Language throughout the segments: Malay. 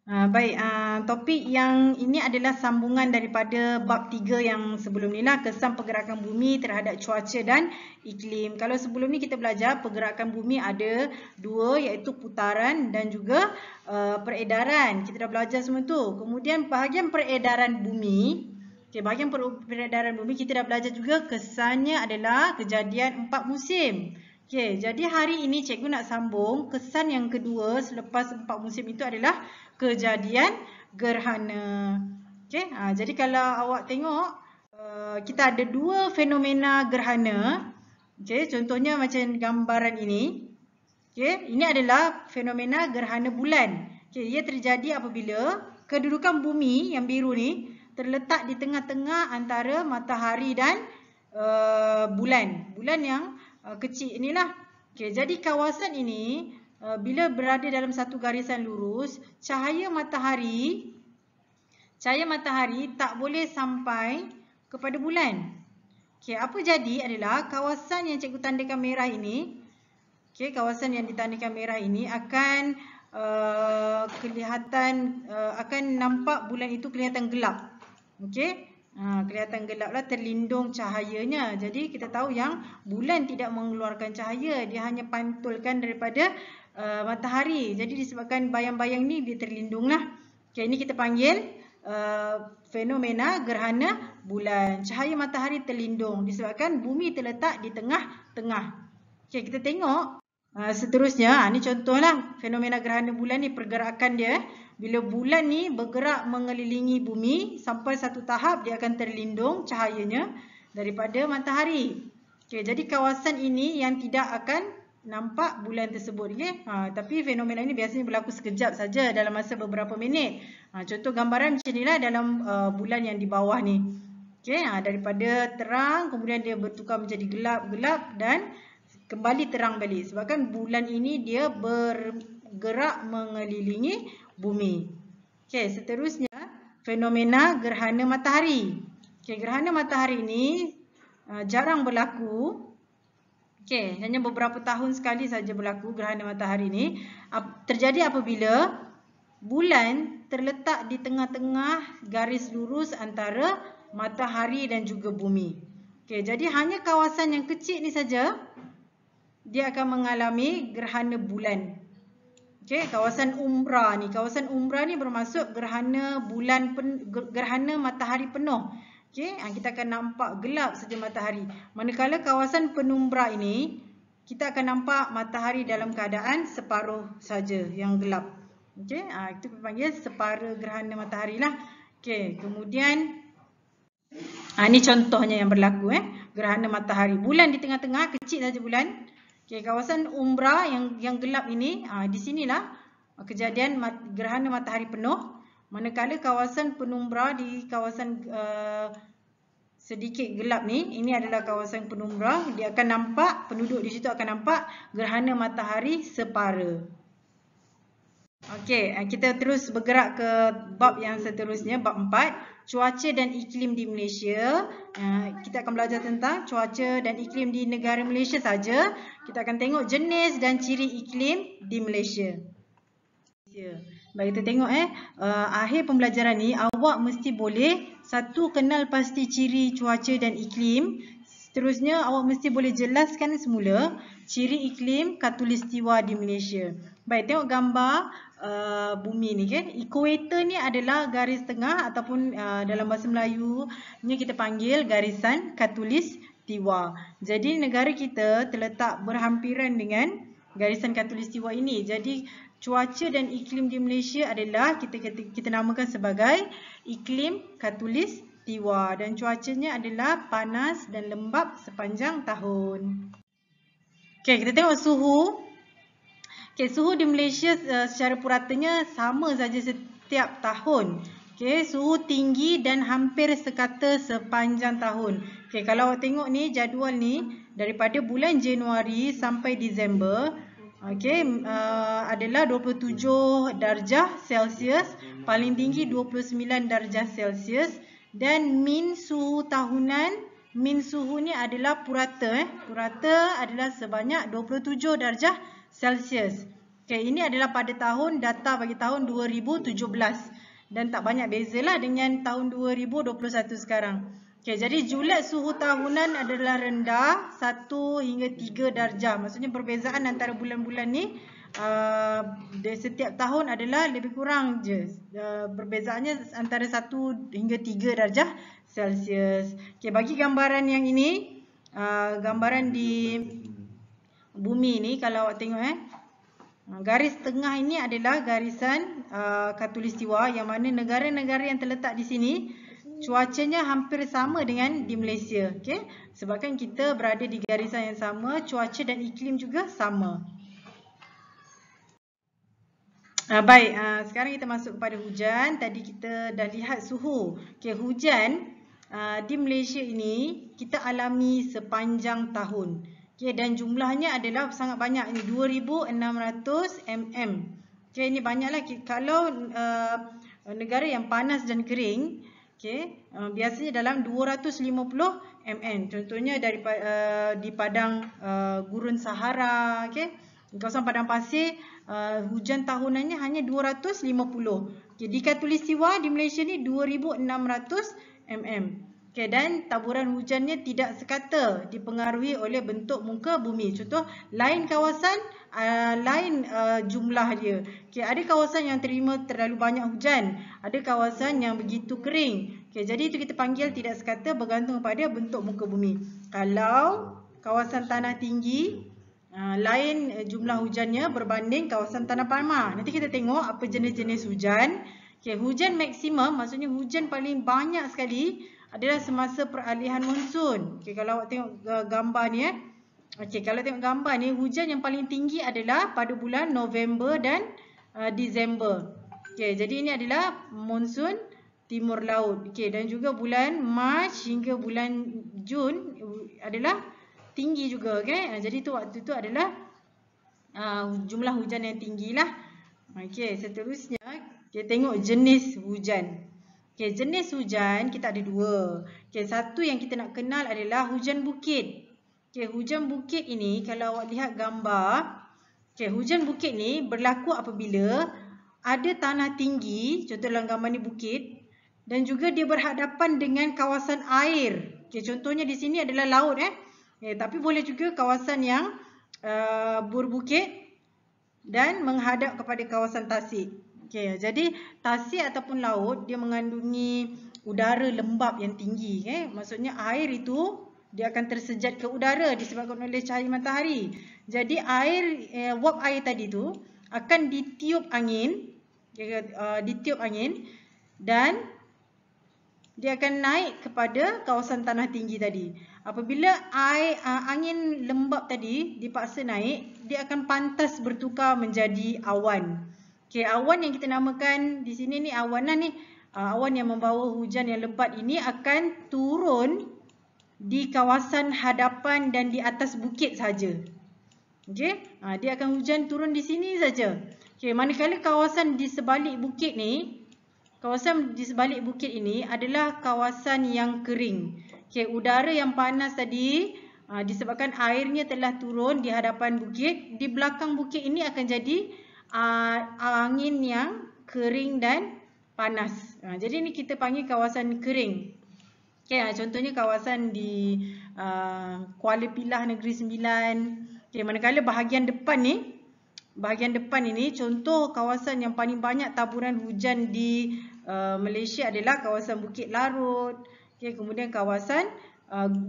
Baik, topik yang ini adalah sambungan daripada bab 3 yang sebelum ni lah, kesan pergerakan bumi terhadap cuaca dan iklim. Kalau sebelum ni kita belajar pergerakan bumi ada dua, iaitu putaran dan juga peredaran. Kita dah belajar semua tu. Kemudian bahagian peredaran bumi, bahagian peredaran bumi kita dah belajar juga kesannya adalah kejadian 4 musim. Jadi hari ini cikgu nak sambung kesan yang kedua selepas 4 musim itu adalah kejadian gerhana. Jadi kalau awak tengok kita ada dua fenomena gerhana. Contohnya macam gambaran ini. Ini adalah fenomena gerhana bulan. Ia terjadi apabila kedudukan bumi yang biru ni terletak di tengah-tengah antara matahari dan bulan. Bulan yang kecil inilah. Jadi kawasan ini bila berada dalam satu garisan lurus, cahaya matahari tak boleh sampai kepada bulan. Apa jadi adalah kawasan yang cikgu tandakan merah ini, kawasan yang ditandakan merah ini akan akan nampak bulan itu kelihatan gelap. Kelihatan gelap lah, terlindung cahayanya. Jadi kita tahu yang bulan tidak mengeluarkan cahaya, dia hanya pantulkan daripada matahari. Jadi disebabkan bayang-bayang ni dia terlindung lah. Ini kita panggil fenomena gerhana bulan. Cahaya matahari terlindung disebabkan bumi terletak di tengah-tengah. Kita tengok seterusnya. Ini contohlah fenomena gerhana bulan ni, pergerakan dia. Bila bulan ni bergerak mengelilingi bumi, sampai satu tahap dia akan terlindung cahayanya daripada matahari. Jadi kawasan ini yang tidak akan nampak bulan tersebut. Tapi fenomena ini biasanya berlaku sekejap saja dalam masa beberapa minit. Contoh gambaran macam inilah dalam bulan yang di bawah ni. Daripada terang kemudian dia bertukar menjadi gelap-gelap dan kembali terang balik. Sebabkan bulan ini dia bergerak mengelilingi bumi. Seterusnya fenomena gerhana matahari. Gerhana matahari ini jarang berlaku. Hanya beberapa tahun sekali saja berlaku gerhana matahari ini. Terjadi apabila bulan terletak di tengah-tengah garis lurus antara matahari dan juga bumi. Jadi hanya kawasan yang kecil ni saja dia akan mengalami gerhana bulan. Kawasan umbra ni. Kawasan umbra ni bermaksud gerhana gerhana matahari penuh. Kita akan nampak gelap saja matahari. Manakala kawasan penumbra ini, kita akan nampak matahari dalam keadaan separuh saja yang gelap. Itu dipanggil separa gerhana matahari lah. Kemudian ini contohnya yang berlaku. Gerhana matahari. Bulan di tengah-tengah, kecil saja bulan. Kawasan umbra yang gelap ini, di sinilah kejadian gerhana matahari penuh. Manakala kawasan penumbra di kawasan sedikit gelap ni, ini adalah kawasan penumbra, dia akan nampak, penduduk di situ akan nampak gerhana matahari separa. Kita terus bergerak ke bab yang seterusnya, bab 4. Cuaca dan iklim di Malaysia. Kita akan belajar tentang cuaca dan iklim di negara Malaysia saja. Kita akan tengok jenis dan ciri iklim di Malaysia. Baik, kita tengok akhir pembelajaran ni awak mesti boleh satu, kenal pasti ciri cuaca dan iklim. Seterusnya awak mesti boleh jelaskan semula ciri iklim khatulistiwa di Malaysia. Baik, tengok gambar bumi ni kan. Ekuator ni adalah garis tengah ataupun dalam bahasa Melayu ni kita panggil garisan khatulistiwa. Jadi negara kita terletak berhampiran dengan garisan khatulistiwa ini. Jadi cuaca dan iklim di Malaysia adalah kita namakan sebagai iklim khatulistiwa dan cuacanya adalah panas dan lembap sepanjang tahun. Kita tengok suhu. Suhu di Malaysia secara puratanya sama saja setiap tahun. Suhu tinggi dan hampir sekata sepanjang tahun. Kalau awak tengok ni jadual ni daripada bulan Januari sampai Disember, adalah 27 darjah Celsius, paling tinggi 29 darjah Celsius dan min suhu tahunan, min suhu ni adalah purata. Purata adalah sebanyak 27 darjah Celsius. Okay, ini adalah pada tahun data bagi tahun 2017 dan tak banyak bezalah dengan tahun 2021 sekarang. Okay, jadi julat suhu tahunan adalah rendah 1 hingga 3 darjah. Maksudnya perbezaan antara bulan-bulan ni setiap tahun adalah lebih kurang je. Perbezaannya antara 1 hingga 3 darjah Celsius. Okay, bagi gambaran yang ini, gambaran di bumi ni, kalau awak tengok garis tengah ini adalah garisan khatulistiwa, yang mana negara-negara yang terletak di sini cuacanya hampir sama dengan di Malaysia. Okay? Sebabkan kita berada di garisan yang sama, cuaca dan iklim juga sama. Baik, sekarang kita masuk kepada hujan. Tadi kita dah lihat suhu. Okay, hujan di Malaysia ini kita alami sepanjang tahun. Okay, dan jumlahnya adalah sangat banyak. Ini 2,600 mm. Okay, ini banyaklah. Kalau negara yang panas dan kering, okay, biasanya dalam 250 mm. Contohnya di padang gurun Sahara, okay, kawasan padang pasir, hujan tahunannya hanya 250. Okay, di khatulistiwa di Malaysia ni 2,600 mm. Okay, dan taburan hujannya tidak sekata dipengaruhi oleh bentuk muka bumi. Contoh, lain kawasan, lain jumlah dia. Okay, ada kawasan yang terima terlalu banyak hujan, ada kawasan yang begitu kering. Okay, jadi itu kita panggil tidak sekata, bergantung pada bentuk muka bumi. Kalau kawasan tanah tinggi, lain jumlah hujannya berbanding kawasan tanah palma. Nanti kita tengok apa jenis-jenis hujan. Okay, hujan maksimum, maksudnya hujan paling banyak sekali adalah semasa peralihan monsun. Okay, kalau awak tengok gambar ni, okay, kalau tengok gambar ni, hujan yang paling tinggi adalah pada bulan November dan Disember. Okay, jadi ini adalah monsun timur laut. Okay, dan juga bulan Mac hingga bulan Jun adalah tinggi juga. Okay? Jadi tu waktu tu adalah jumlah hujan yang tinggi lah. Okay, seterusnya kita tengok jenis hujan. Okay, jenis hujan kita ada dua. Okay, satu yang kita nak kenal adalah hujan bukit. Okay, hujan bukit ini kalau awak lihat gambar, okay, hujan bukit ni berlaku apabila ada tanah tinggi, contoh dalam gambar ni bukit, dan juga dia berhadapan dengan kawasan air. Okay, contohnya di sini adalah laut. Tapi boleh juga kawasan yang berbukit dan menghadap kepada kawasan tasik. Okay, jadi tasik ataupun laut dia mengandungi udara lembap yang tinggi. Maksudnya air itu dia akan tersejat ke udara disebabkan oleh cahaya matahari. Jadi wap air tadi tu akan ditiup angin, dan dia akan naik kepada kawasan tanah tinggi tadi. Apabila angin lembap tadi dipaksa naik, dia akan pantas bertukar menjadi awan. Okay, awan yang kita namakan di sini ni awan awan yang membawa hujan yang lebat ini akan turun di kawasan hadapan dan di atas bukit saja. Okay, dia akan hujan turun di sini saja. Okay, manakala kawasan di sebalik bukit ni, kawasan di sebalik bukit ini adalah kawasan yang kering. Okay, udara yang panas tadi disebabkan airnya telah turun di hadapan bukit, di belakang bukit ini akan jadi angin yang kering dan panas. Jadi ini kita panggil kawasan kering. Okay, contohnya kawasan di Kuala Pilah Negeri Sembilan. Okay, manakala bahagian depan ini contoh kawasan yang paling banyak taburan hujan di Malaysia adalah kawasan Bukit Larut. Okay, kemudian kawasan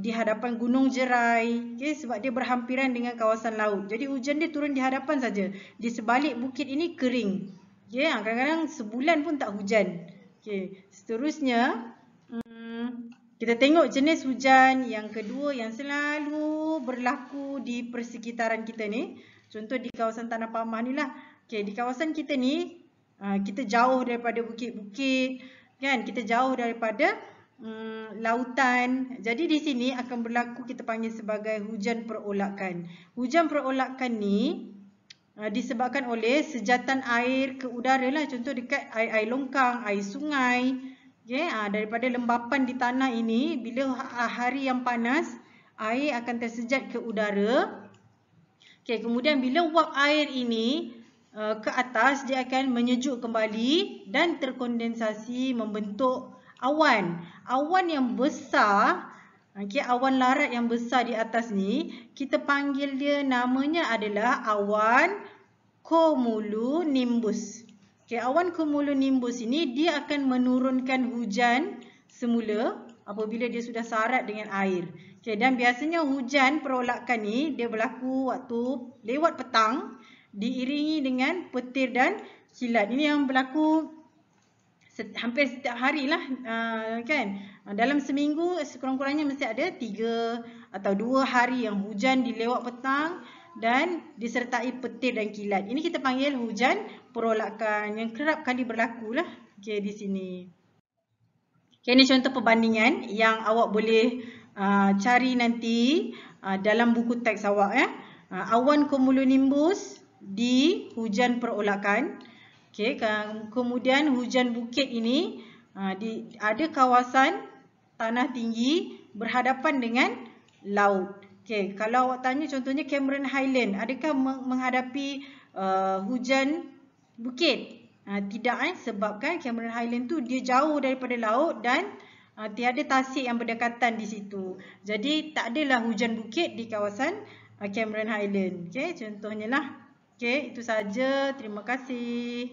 di hadapan Gunung Jerai, okay, sebab dia berhampiran dengan kawasan laut. Jadi hujan dia turun di hadapan saja. Di sebalik bukit ini kering. Okay, kadang-kadang sebulan pun tak hujan. Okay, seterusnya kita tengok jenis hujan yang kedua yang selalu berlaku di persekitaran kita ni. Contoh di kawasan Tanah Palmah ni lah. Okay, di kawasan kita ni kita jauh daripada bukit-bukit, kan? Kita jauh daripada lautan. Jadi di sini akan berlaku kita panggil sebagai hujan perolakan. Hujan perolakan ni disebabkan oleh sejatan air ke udara lah. Contoh dekat air longkang, air sungai. Okay, daripada lembapan di tanah ini, bila hari yang panas, air akan tersejat ke udara. Okay, kemudian bila wap air ini ke atas, dia akan menyejuk kembali dan terkondensasi membentuk awan. Awan yang besar, awan larat yang besar di atas ni, kita panggil dia, namanya adalah awan cumulonimbus. Awan cumulonimbus ini dia akan menurunkan hujan semula apabila dia sudah sarat dengan air. Dan biasanya hujan perolakan ni dia berlaku waktu lewat petang, diiringi dengan petir dan kilat. Ini yang berlaku hampir setiap hari lah, kan. Dalam seminggu sekurang-kurangnya mesti ada 3 atau 2 hari yang hujan di lewat petang dan disertai petir dan kilat. Ini kita panggil hujan perolakan yang kerap kali berlaku lah di sini. Ini contoh perbandingan yang awak boleh cari nanti dalam buku teks awak. Awan cumulonimbus di hujan perolakan. Kemudian hujan bukit ini ada kawasan tanah tinggi berhadapan dengan laut. Kalau awak tanya contohnya Cameron Highland, adakah menghadapi hujan bukit? Tidak, sebabkan Cameron Highland tu dia jauh daripada laut dan tiada tasik yang berdekatan di situ. Jadi tak adalah hujan bukit di kawasan Cameron Highland. Contohnya lah. Itu saja. Terima kasih.